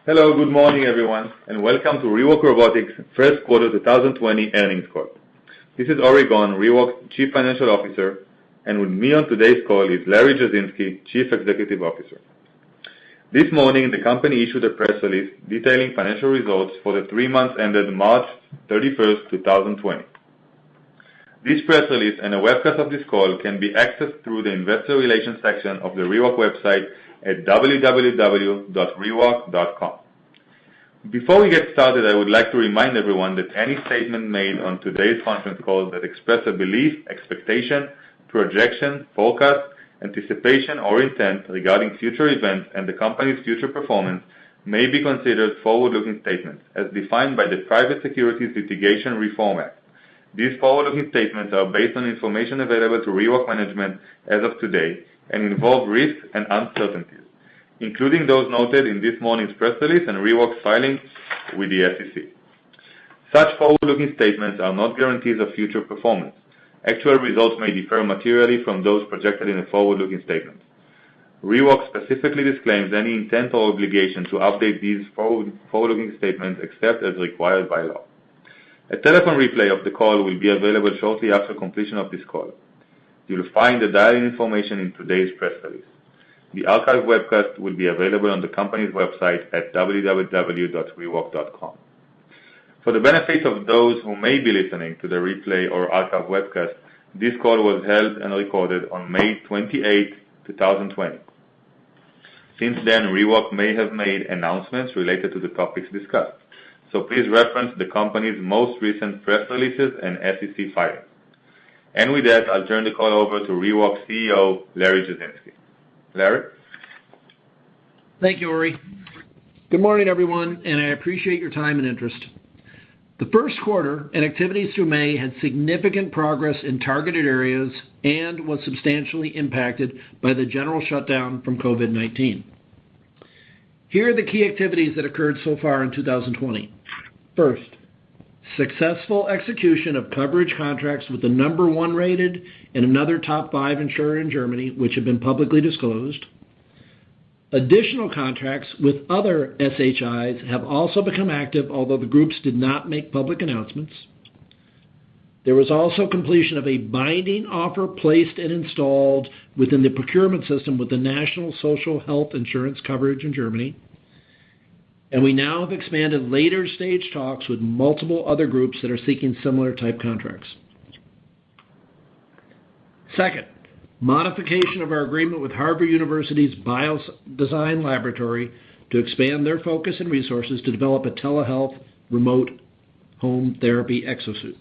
Hello, good morning everyone, and welcome to ReWalk Robotics first quarter 2020 earnings call. This is Ori Gon, ReWalk's Chief Financial Officer, and with me on today's call is Larry Jasinski, Chief Executive Officer. This morning, the company issued a press release detailing financial results for the 3 months ended March 31st, 2020. This press release and a webcast of this call can be accessed through the Investor Relations section of the ReWalk website at www.rewalk.com. Before we get started, I would like to remind everyone that any statement made on today's conference call that express a belief, expectation, projection, forecast, anticipation, or intent regarding future events and the company's future performance may be considered forward-looking statements as defined by the Private Securities Litigation Reform Act. These forward-looking statements are based on information available to ReWalk management as of today and involve risks and uncertainties, including those noted in this morning's press release and ReWalk's filings with the SEC. Such forward-looking statements are not guarantees of future performance. Actual results may differ materially from those projected in the forward-looking statements. ReWalk specifically disclaims any intent or obligation to update these forward-looking statements except as required by law. A telephone replay of the call will be available shortly after completion of this call. You will find the dial-in information in today's press release. The archive webcast will be available on the company's website at www.rewalk.com. For the benefit of those who may be listening to the replay or archive webcast, this call was held and recorded on May 28, 2020. Since then, ReWalk may have made announcements related to the topics discussed, so please reference the company's most recent press releases and SEC filings. And with that, I'll turn the call over to ReWalk CEO, Larry Jasinski. Larry? Thank you, Ori. Good morning, everyone, and I appreciate your time and interest. The first quarter and activities through May had significant progress in targeted areas and was substantially impacted by the general shutdown from COVID-19. Here are the key activities that occurred so far in 2020. First, successful execution of coverage contracts with the number 1 rated and another top 5 insurer in Germany, which have been publicly disclosed. Additional contracts with other SHIs have also become active, although the groups did not make public announcements. There was also completion of a binding offer placed and installed within the procurement system with the National Social Health Insurance coverage in Germany. And we now have expanded later stage talks with multiple other groups that are seeking similar type contracts. Second, modification of our agreement with Harvard University's Biodesign Laboratory to expand their focus and resources to develop a telehealth remote home therapy exosuit.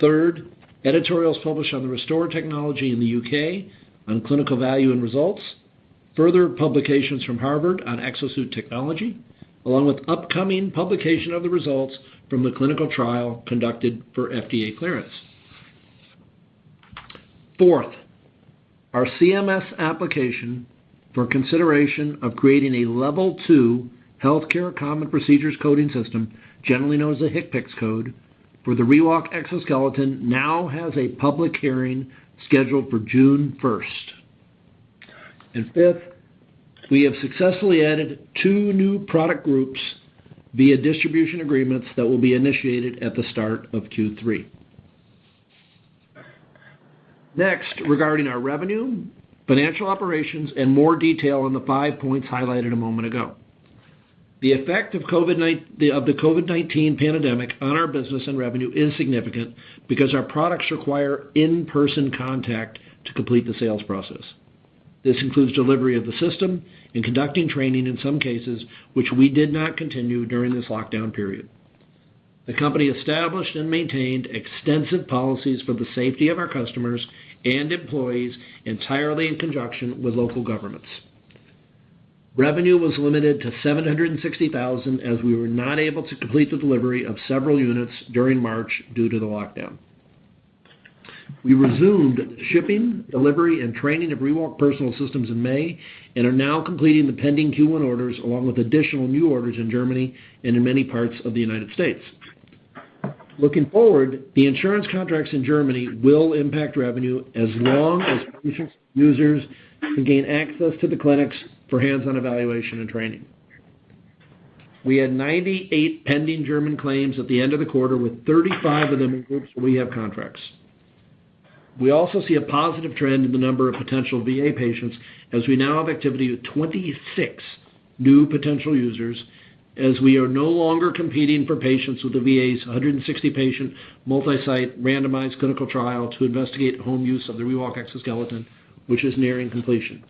Third, editorials published on the Restore technology in the UK on clinical value and results. Further publications from Harvard on exosuit technology, along with upcoming publication of the results from the clinical trial conducted for FDA clearance. Fourth, our CMS application for consideration of creating a Level 2 Healthcare Common Procedures Coding System, generally known as the HCPCS code, for the ReWalk exoskeleton now has a public hearing scheduled for June 1st. And fifth, we have successfully added 2 new product groups via distribution agreements that will be initiated at the start of Q3. Next, regarding our revenue, financial operations, and more detail on the 5 points highlighted a moment ago. The effect of the COVID-19 pandemic on our business and revenue is significant because our products require in-person contact to complete the sales process. This includes delivery of the system and conducting training in some cases, which we did not continue during this lockdown period. The company established and maintained extensive policies for the safety of our customers and employees entirely in conjunction with local governments. Revenue was limited to $760,000 as we were not able to complete the delivery of several units during March due to the lockdown. We resumed shipping, delivery, and training of ReWalk personal systems in May and are now completing the pending Q1 orders along with additional new orders in Germany and in many parts of the United States. Looking forward, the insurance contracts in Germany will impact revenue as long as patients and users can gain access to the clinics for hands-on evaluation and training. We had 98 pending German claims at the end of the quarter, with 35 of them in groups where we have contracts. We also see a positive trend in the number of potential VA patients, as we now have activity with 26 new potential users, as we are no longer competing for patients with the VA's 160-patient multi-site randomized clinical trial to investigate home use of the ReWalk exoskeleton, which is nearing completion.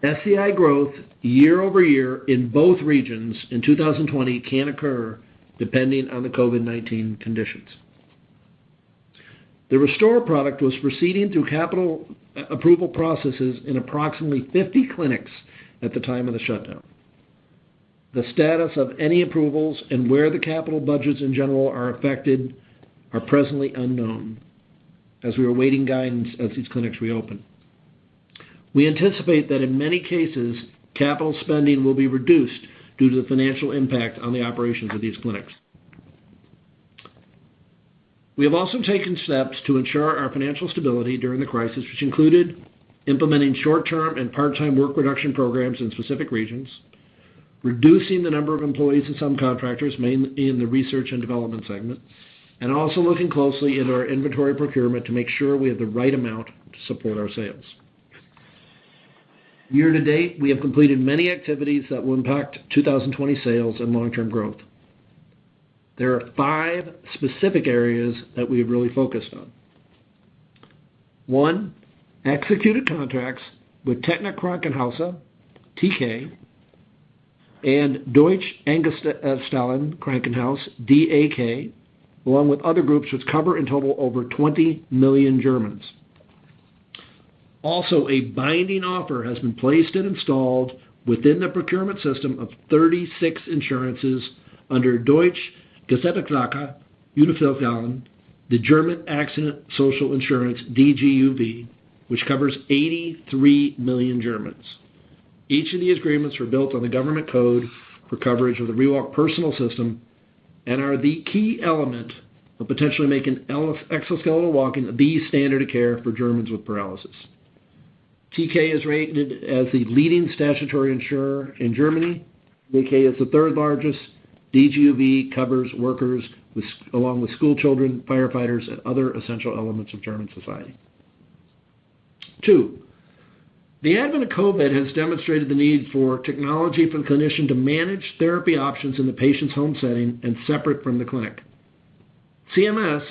SCI growth year over year in both regions in 2020 can occur depending on the COVID-19 conditions. The Restore product was proceeding through capital approval processes in approximately 50 clinics at the time of the shutdown. The status of any approvals and where the capital budgets in general are affected are presently unknown, as we are awaiting guidance as these clinics reopen. We anticipate that in many cases, capital spending will be reduced due to the financial impact on the operations of these clinics. We have also taken steps to ensure our financial stability during the crisis, which included implementing short-term and part-time work reduction programs in specific regions, reducing the number of employees and subcontractors, mainly in the research and development segment, and also looking closely into our inventory procurement to make sure we have the right amount to support our sales. Year to date, we have completed many activities that will impact 2020 sales and long-term growth. There are 5 specific areas that we have really focused on. 1, executed contracts with Technik Krankenhäuser, TK, and Deutsche Engstellen Krankenhaus, DAK, along with other groups which cover in total over 20 million Germans. Also, a binding offer has been placed and installed within the procurement system of 36 insurances under Deutsche Gesetzliche Unfallversicherung, the German Accident Social Insurance, DGUV, which covers 83 million Germans. Each of these agreements were built on the government code for coverage of the ReWalk personal system and are the key element of potentially making exoskeletal walking the standard of care for Germans with paralysis. TK is rated as the leading statutory insurer in Germany. DAK is the 3rd largest. DGUV covers workers along with school children, firefighters, and other essential elements of German society. 2, the advent of COVID has demonstrated the need for technology for the clinician to manage therapy options in the patient's home setting and separate from the clinic. CMS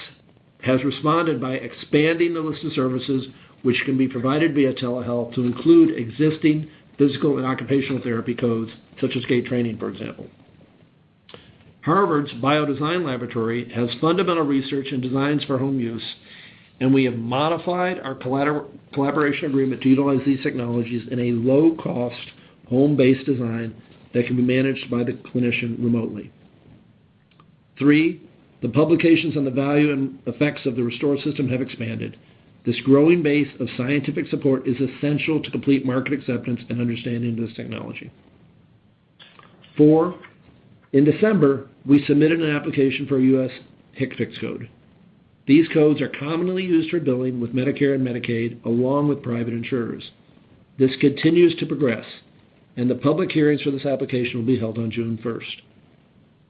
has responded by expanding the list of services which can be provided via telehealth to include existing physical and occupational therapy codes, such as gait training, for example. Harvard's Biodesign Laboratory has fundamental research and designs for home use, and we have modified our collaboration agreement to utilize these technologies in a low-cost, home-based design that can be managed by the clinician remotely. 3, the publications on the value and effects of the Restore system have expanded. This growing base of scientific support is essential to complete market acceptance and understanding of this technology. 4, in December, we submitted an application for a U.S. HCPCS code. These codes are commonly used for billing with Medicare and Medicaid, along with private insurers. This continues to progress, and the public hearings for this application will be held on June 1st.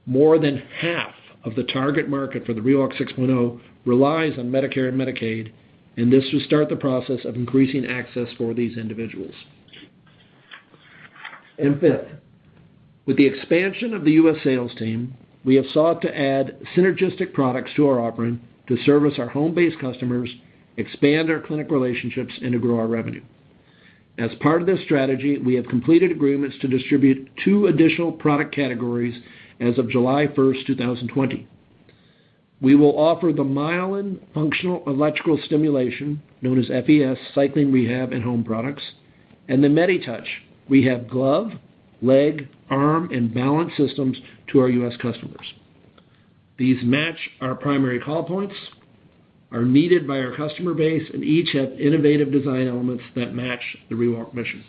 More than half of the target market for the ReWalk 6.0 relies on Medicare and Medicaid, and this will start the process of increasing access for these individuals. And 5th, with the expansion of the U.S. sales team, we have sought to add synergistic products to our offering to service our home-based customers, expand our clinic relationships, and to grow our revenue. As part of this strategy, we have completed agreements to distribute 2 additional product categories as of July 1st, 2020. We will offer the Myelin Functional Electrical Stimulation, known as FES, cycling rehab and home products, and the MediTouch rehab glove, leg, arm, and balance systems to our U.S. customers. These match our primary call points, are needed by our customer base, and each have innovative design elements that match the ReWalk mission.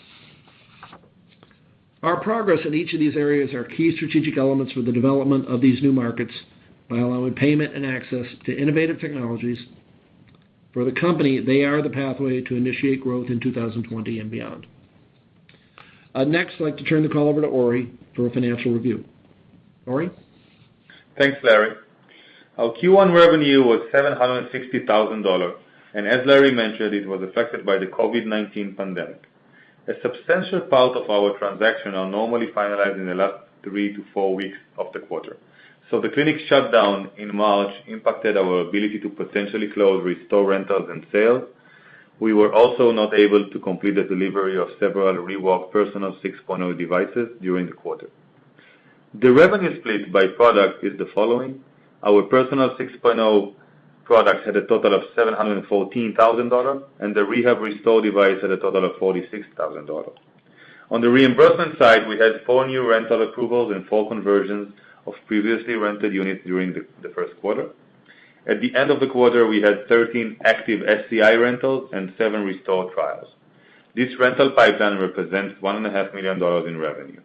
Our progress in each of these areas are key strategic elements for the development of these new markets by allowing payment and access to innovative technologies. For the company, they are the pathway to initiate growth in 2020 and beyond. Next, I'd like to turn the call over to Ori for a financial review. Ori? Thanks, Larry. Our Q1 revenue was $760,000, and as Larry mentioned, it was affected by the COVID-19 pandemic. A substantial part of our transactions are normally finalized in the last 3 to 4 weeks of the quarter. So the clinic shutdown in March impacted our ability to potentially close restore rentals and sales. We were also not able to complete the delivery of several ReWalk Personal 6.0 devices during the quarter. The revenue split by product is the following. Our Personal 6.0 products had a total of $714,000, and the Rehab Restore device had a total of $46,000. On the reimbursement side, we had 4 new rental approvals and 4 conversions of previously rented units during the first quarter. At the end of the quarter, we had 13 active SCI rentals and 7 Restore trials. This rental pipeline represents $1.5 million in revenue.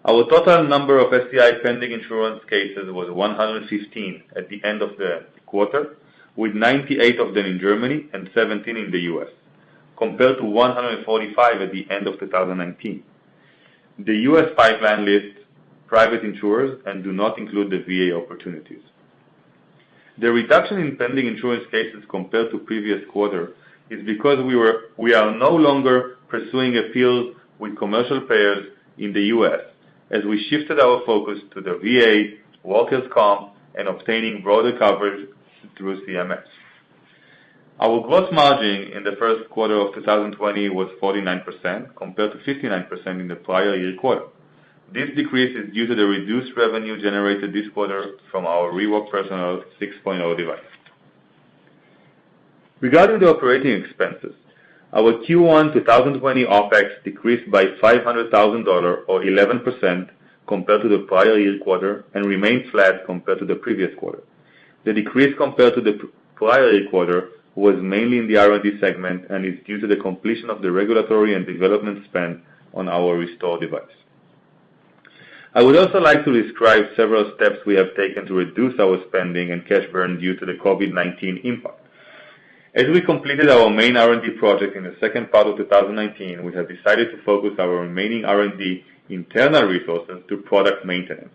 Our total number of SCI pending insurance cases was 115 at the end of the quarter, with 98 of them in Germany and 17 in the U.S., compared to 145 at the end of 2019. The U.S. pipeline lists private insurers and do not include the VA opportunities. The reduction in pending insurance cases compared to previous quarter is because we are no longer pursuing appeals with commercial payers in the U.S., as we shifted our focus to the VA, workers' comp, and obtaining broader coverage through CMS. Our gross margin in the first quarter of 2020 was 49% compared to 59% in the prior year quarter. This decrease is due to the reduced revenue generated this quarter from our ReWalk Personal 6.0 device. Regarding the operating expenses, our Q1 2020 OPEX decreased by $500,000 or 11% compared to the prior year quarter and remained flat compared to the previous quarter. The decrease compared to the prior year quarter was mainly in the R&D segment and is due to the completion of the regulatory and development spend on our Restore device. I would also like to describe several steps we have taken to reduce our spending and cash burn due to the COVID-19 impact. As we completed our main R&D project in the second part of 2019, we have decided to focus our remaining R&D internal resources to product maintenance.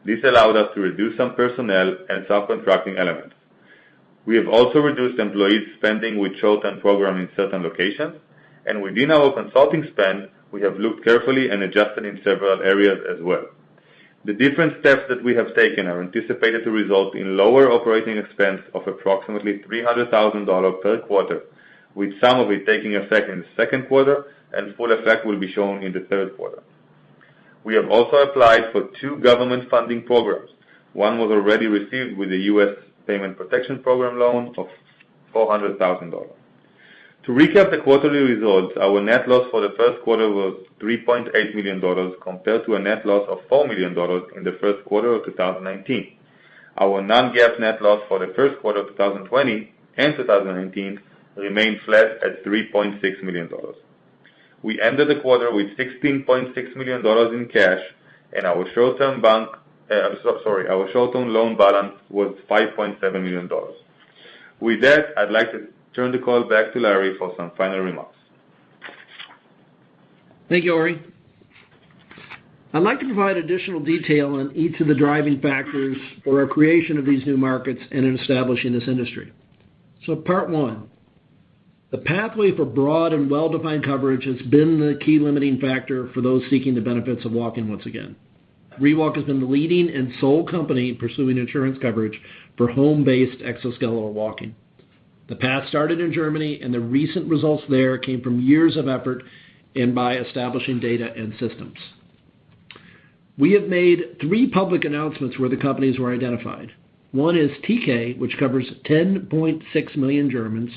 This allowed us to reduce some personnel and subcontracting elements. We have also reduced employees' spending with short-term programs in certain locations, and within our consulting spend, we have looked carefully and adjusted in several areas as well. The different steps that we have taken are anticipated to result in lower operating expense of approximately $300,000 per quarter, with some of it taking effect in the second quarter and full effect will be shown in the third quarter. We have also applied for 2 government funding programs. One was already received with the U.S. Payment Protection Program loan of $400,000. To recap the quarterly results, our net loss for the first quarter was $3.8 million compared to a net loss of $4 million in the first quarter of 2019. Our non-GAAP net loss for the first quarter of 2020 and 2019 remained flat at $3.6 million. We ended the quarter with $16.6 million in cash, and our short-term loan balance was $5.7 million. With that, I'd like to turn the call back to Larry for some final remarks. Thank you, Ori. I'd like to provide additional detail on each of the driving factors for our creation of these new markets and in establishing this industry. So part 1, the pathway for broad and well-defined coverage has been the key limiting factor for those seeking the benefits of walking once again. ReWalk has been the leading and sole company pursuing insurance coverage for home-based exoskeletal walking. The path started in Germany, and the recent results there came from years of effort and by establishing data and systems. We have made 3 public announcements where the companies were identified. One is TK, which covers 10.6 million Germans,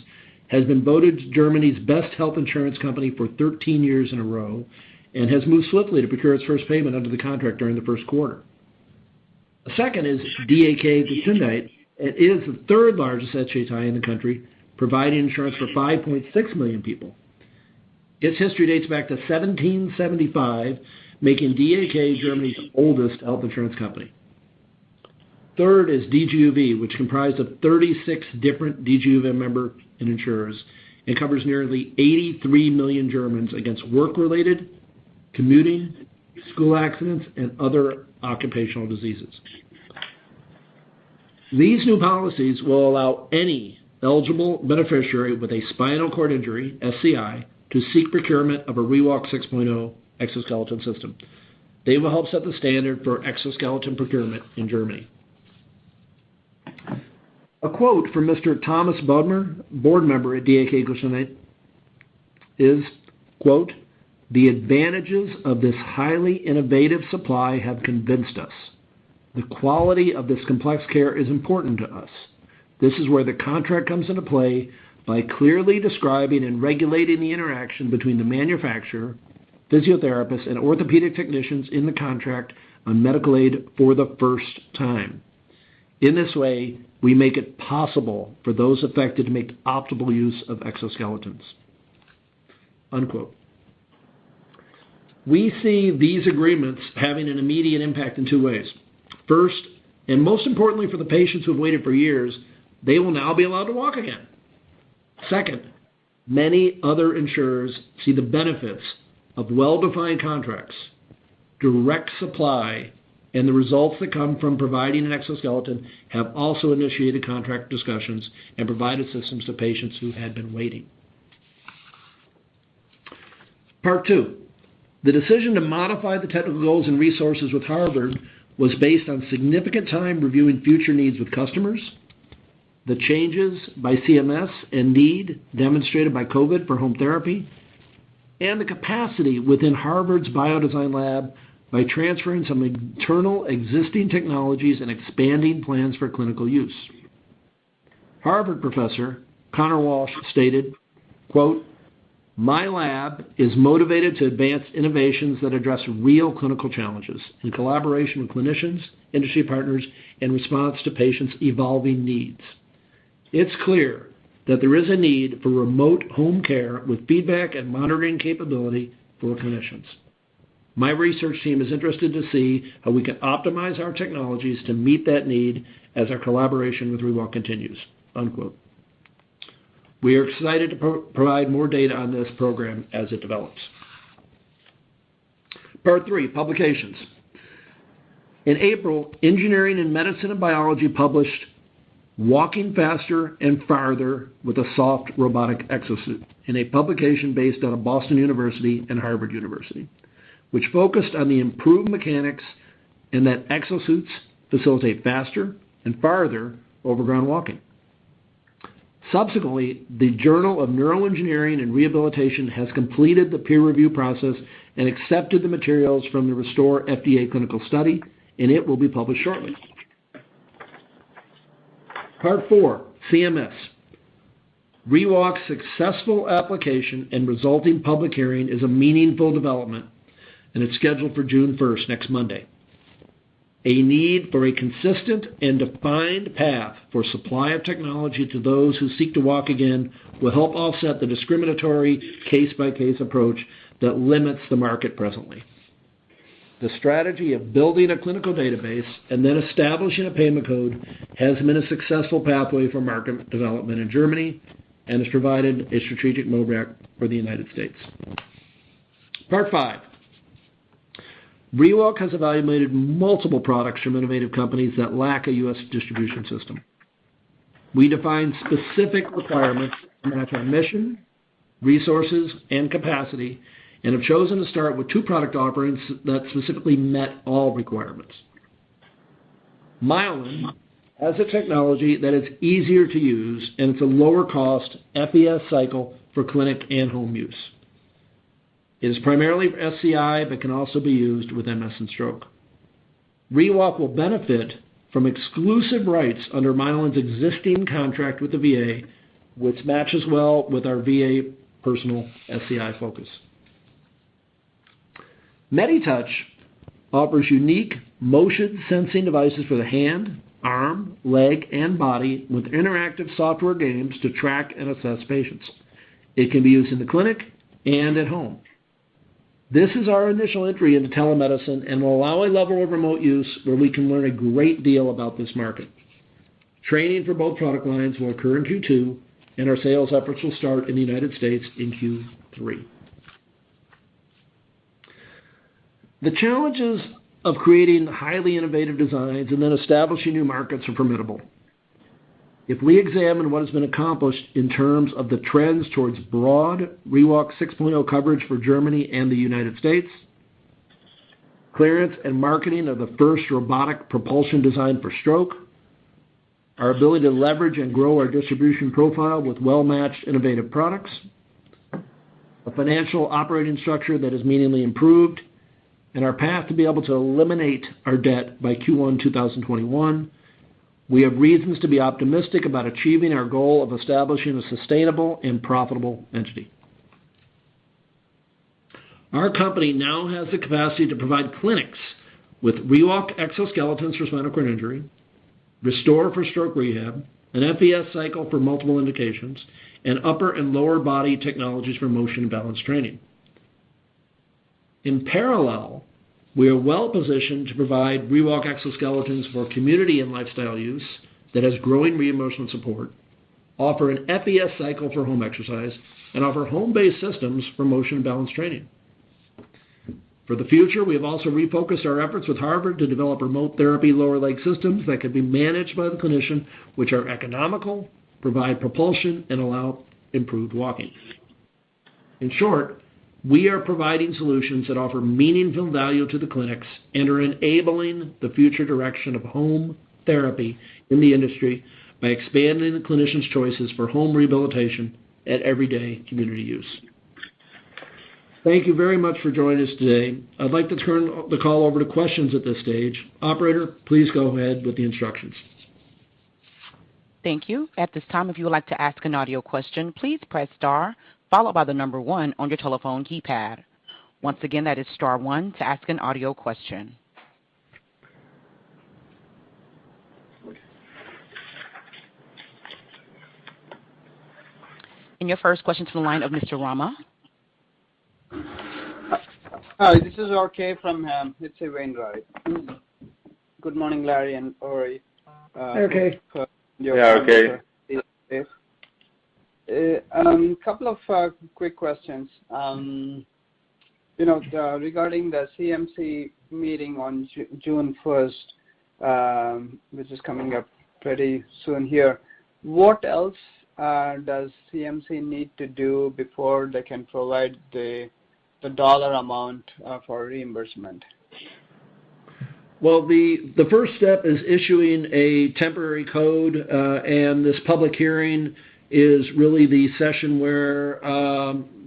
has been voted Germany's best health insurance company for 13 years in a row, and has moved swiftly to procure its first payment under the contract during the first quarter. A second is DAK Gesundheit. It is the 3rd largest HHI in the country, providing insurance for 5.6 million people. Its history dates back to 1775, making DAK Germany's oldest health insurance company. Third is DGUV, which comprised of 36 different DGUV member insurers and covers nearly 83 million Germans against work-related, commuting, school accidents, and other occupational diseases. These new policies will allow any eligible beneficiary with a spinal cord injury, SCI, to seek procurement of a ReWalk 6.0 exoskeleton system. They will help set the standard for exoskeleton procurement in Germany. A quote from Mr. Thomas Bodmer, board member at DAK Goshenite, is, quote, "The advantages of this highly innovative supply have convinced us. The quality of this complex care is important to us. This is where the contract comes into play by clearly describing and regulating the interaction between the manufacturer, physiotherapists, and orthopedic technicians in the contract on medical aid for the first time. In this way, we make it possible for those affected to make optimal use of exoskeletons." Unquote. We see these agreements having an immediate impact in two ways. First, and most importantly for the patients who have waited for years, they will now be allowed to walk again. Second, many other insurers see the benefits of well-defined contracts, direct supply, and the results that come from providing an exoskeleton have also initiated contract discussions and provided systems to patients who had been waiting. Part 2. The decision to modify the technical goals and resources with Harvard was based on significant time reviewing future needs with customers, the changes by CMS and need demonstrated by COVID for home therapy, and the capacity within Harvard's biodesign lab by transferring some internal existing technologies and expanding plans for clinical use. Harvard professor Connor Walsh stated, quote, "My lab is motivated to advance innovations that address real clinical challenges in collaboration with clinicians, industry partners, in response to patients' evolving needs. It's clear that there is a need for remote home care with feedback and monitoring capability for clinicians. My research team is interested to see how we can optimize our technologies to meet that need as our collaboration with ReWalk continues." Unquote. We are excited to provide more data on this program as it develops. Part 3, publications. In April, Engineering in Medicine and Biology published Walking Faster and Farther with a Soft Robotic Exosuit in a publication based out of Boston University and Harvard University, which focused on the improved mechanics and that exosuits facilitate faster and farther overground walking. Subsequently, the Journal of Neuroengineering and Rehabilitation has completed the peer review process and accepted the materials from the Restore FDA clinical study, and it will be published shortly. Part 4, CMS. ReWalk's successful application and resulting public hearing is a meaningful development, and it's scheduled for June 1st, next Monday. A need for a consistent and defined path for supply of technology to those who seek to walk again will help offset the discriminatory case-by-case approach that limits the market presently. The strategy of building a clinical database and then establishing a payment code has been a successful pathway for market development in Germany and has provided a strategic roadmap for the United States. Part 5. ReWalk has evaluated multiple products from innovative companies that lack a U.S. distribution system. We define specific requirements to match our mission, resources, and capacity, and have chosen to start with 2 product offerings that specifically met all requirements. Myelin has a technology that is easier to use, and it's a lower cost FES cycle for clinic and home use. It is primarily for SCI, but can also be used with MS and stroke. ReWalk will benefit from exclusive rights under Myelin's existing contract with the VA, which matches well with our VA personal SCI focus. MediTouch offers unique motion sensing devices for the hand, arm, leg, and body with interactive software games to track and assess patients. It can be used in the clinic and at home. This is our initial entry into telemedicine and will allow a level of remote use where we can learn a great deal about this market. Training for both product lines will occur in Q2, and our sales efforts will start in the United States in Q3. The challenges of creating highly innovative designs and then establishing new markets are formidable. If we examine what has been accomplished in terms of the trends towards broad ReWalk 6.0 coverage for Germany and the United States, clearance and marketing of the first robotic propulsion design for stroke, our ability to leverage and grow our distribution profile with well-matched innovative products, a financial operating structure that is meaningfully improved, and our path to be able to eliminate our debt by Q1 2021, we have reasons to be optimistic about achieving our goal of establishing a sustainable and profitable entity. Our company now has the capacity to provide clinics with ReWalk exoskeletons for spinal cord injury, Restore for stroke rehab, an FES cycle for multiple indications, and upper and lower body technologies for motion and balance training. In parallel, we are well positioned to provide ReWalk exoskeletons for community and lifestyle use that has growing reimbursement support, offer an FES cycle for home exercise, and offer home-based systems for motion and balance training. For the future, we have also refocused our efforts with Harvard to develop remote therapy lower leg systems that can be managed by the clinician, which are economical, provide propulsion, and allow improved walking. In short, we are providing solutions that offer meaningful value to the clinics and are enabling the future direction of home therapy in the industry by expanding the clinician's choices for home rehabilitation and everyday community use. Thank you very much for joining us today. I'd like to turn the call over to questions at this stage. Operator, please go ahead with the instructions. Thank you. At this time, if you would like to ask an audio question, please press star followed by the number 1 on your telephone keypad. Once again, that is star 1 to ask an audio question. And your first question is from the line of Mr. Rama. Hi, this is RK from H.C. Wainwright. Good morning, Larry and Ori. Okay. Okay. Couple of quick questions. Regarding the CMC meeting on June 1st, which is coming up pretty soon here, what else does CMC need to do before they can provide the dollar amount for reimbursement? Well, the first step is issuing a temporary code, and this public hearing is really the session where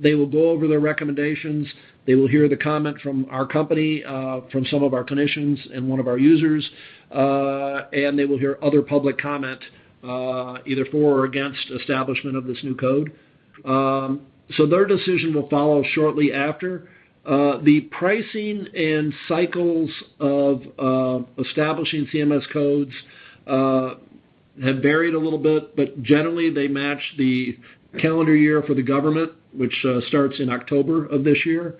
they will go over their recommendations. They will hear the comment from our company, from some of our clinicians and one of our users, and they will hear other public comment, either for or against establishment of this new code. So their decision will follow shortly after. The pricing and cycles of establishing CMS codes have varied a little bit, but generally they match the calendar year for the government, which starts in October of this year.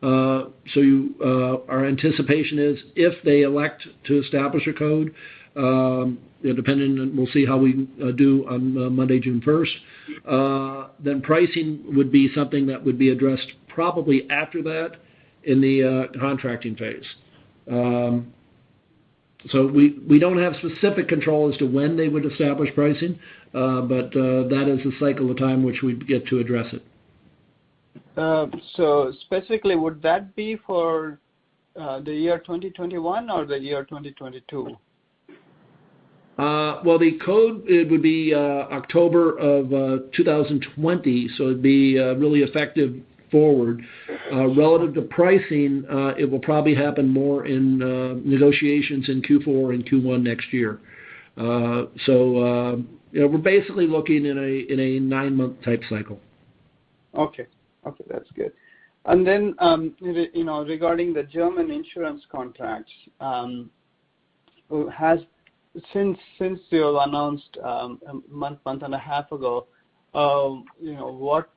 Our anticipation is if they elect to establish a code, depending on, we'll see how we do on Monday, June 1st, then pricing would be something that would be addressed probably after that in the contracting phase. So we don't have specific control as to when they would establish pricing, but that is the cycle of time which we get to address it. So specifically, would that be for the year 2021 or the year 2022? Well, the code, it would be October of 2020, so it'd be really effective forward. Relative to pricing, it will probably happen more in negotiations in Q4 and Q1 next year. We're basically looking in a 9-month type cycle. Okay, that's good. And then, regarding the German insurance contracts, since you announced a month and a half ago, what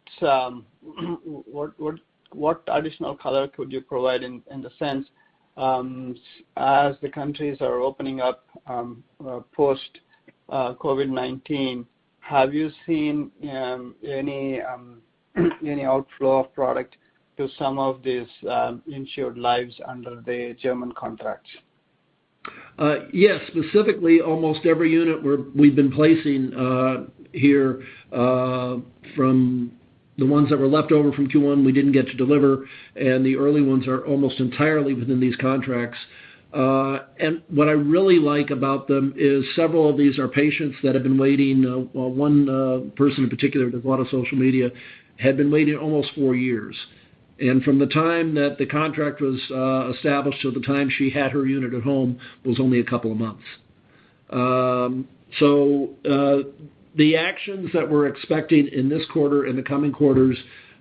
additional color could you provide in the sense as the countries are opening up post COVID-19? have you seen any outflow of product to some of these insured lives under the German contracts? Yes, specifically, almost every unit we've been placing here from the ones that were left over from Q1 we didn't get to deliver, and the early ones are almost entirely within these contracts. And what I really like about them is several of these are patients that have been waiting. One person in particular, does a lot of social media, had been waiting almost 4 years. And from the time that the contract was established to the time she had her unit at home was only a couple of months. The actions that we're expecting in this quarter and the coming quarters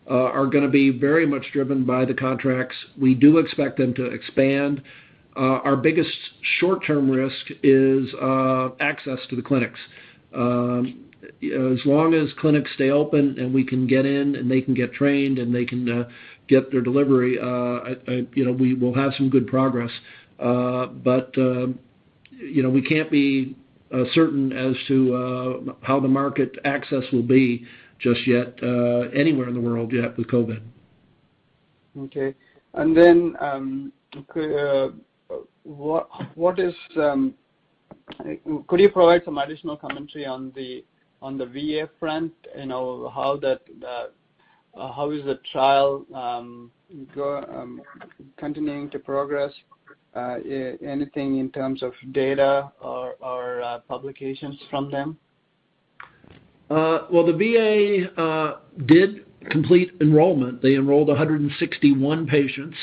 are going to be very much driven by the contracts. We do expect them to expand. Our biggest short-term risk is access to the clinics. As long as clinics stay open and we can get in and they can get trained and they can get their delivery, we will have some good progress. But we can't be certain as to how the market access will be just yet anywhere in the world yet with COVID. Okay. And then what is could you provide some additional commentary on the VA front? How is the trial continuing to progress? Anything in terms of data or publications from them? Well, the VA did complete enrollment. They enrolled 161 patients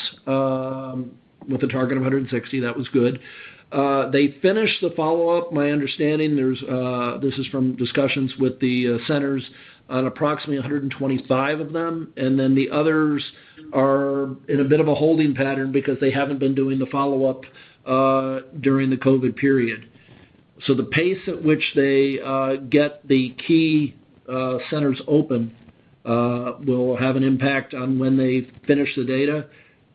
with a target of 160. That was good. They finished the follow-up. My understanding, this is from discussions with the centers, on approximately 125 of them, and then the others are in a bit of a holding pattern because they haven't been doing the follow-up during the COVID period. So the pace at which they get the key centers open will have an impact on when they finish the data,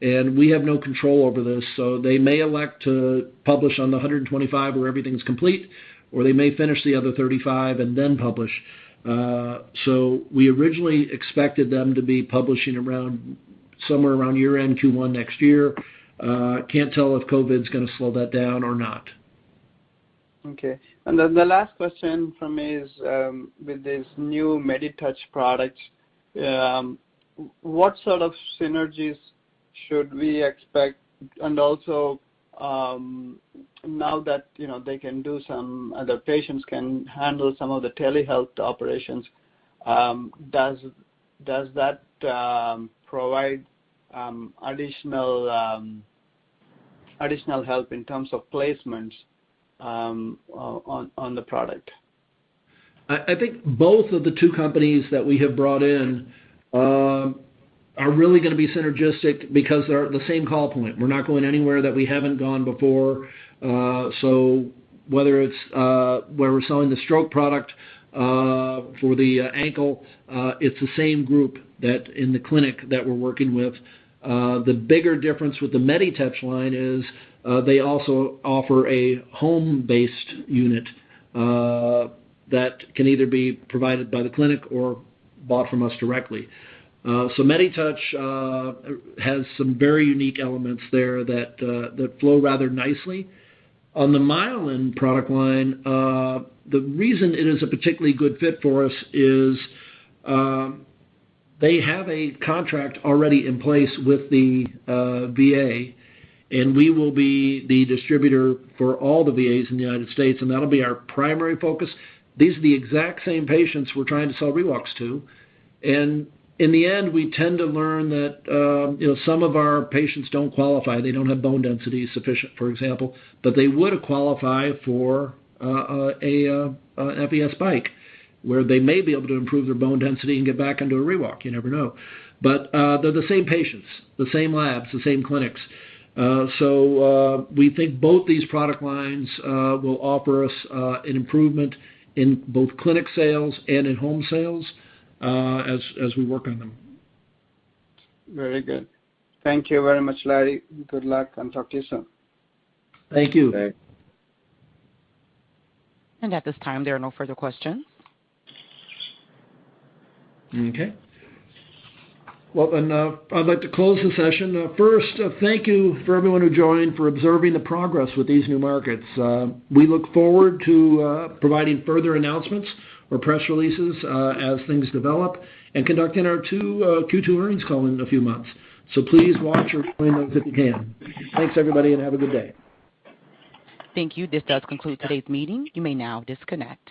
and we have no control over this. So they may elect to publish on the 125 where everything's complete, or they may finish the other 35 and then publish. So we originally expected them to be publishing somewhere around year-end Q1 next year. Can't tell if COVID's going to slow that down or not. Okay. And then the last question from me is, with this new MediTouch product, what sort of synergies should we expect? And also, now that they can do some, other patients can handle some of the telehealth operations, does that provide additional help in terms of placements on the product? I think both of the two companies that we have brought in are really going to be synergistic because they're the same call point. We're not going anywhere that we haven't gone before. So whether it's where we're selling the stroke product for the ankle, it's the same group that in the clinic that we're working with. The bigger difference with the MediTouch line is they also offer a home-based unit that can either be provided by the clinic or bought from us directly. So MediTouch has some very unique elements there that flow rather nicely. On the Myelin product line, the reason it is a particularly good fit for us is they have a contract already in place with the VA, and we will be the distributor for all the VAs in the United States, and that'll be our primary focus. These are the exact same patients we're trying to sell ReWalks to, and in the end, we tend to learn that some of our patients don't qualify. They don't have bone density sufficient, for example, but they would qualify for an FES bike, where they may be able to improve their bone density and get back into a ReWalk. You never know. But they're the same patients, the same labs, the same clinics. So we think both these product lines will offer us an improvement in both clinic sales and in home sales as we work on them. Very good. Thank you very much, Larry. Good luck, and talk to you soon. Thank you. Okay. And at this time, there are no further questions. Okay. Well, then I'd like to close the session. First, thank you for everyone who joined for observing the progress with these new markets. We look forward to providing further announcements or press releases as things develop and conducting our Q2 earnings call in a few months. So please watch or join those if you can. Thanks, everybody, and have a good day. Thank you. This does conclude today's meeting. You may now disconnect.